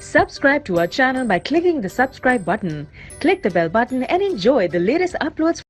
Subscribe to our channel by clicking the subscribe button. Click the bell button and enjoy the latest uploads.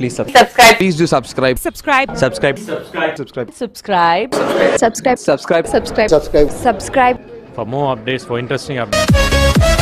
Please subscribe. Please do subscribe. Subscribe. Subscribe. Subscribe. Subscribe. Subscribe. Subscribe. Subscribe. Subscribe. Subscribe. For more updates, for interesting updates.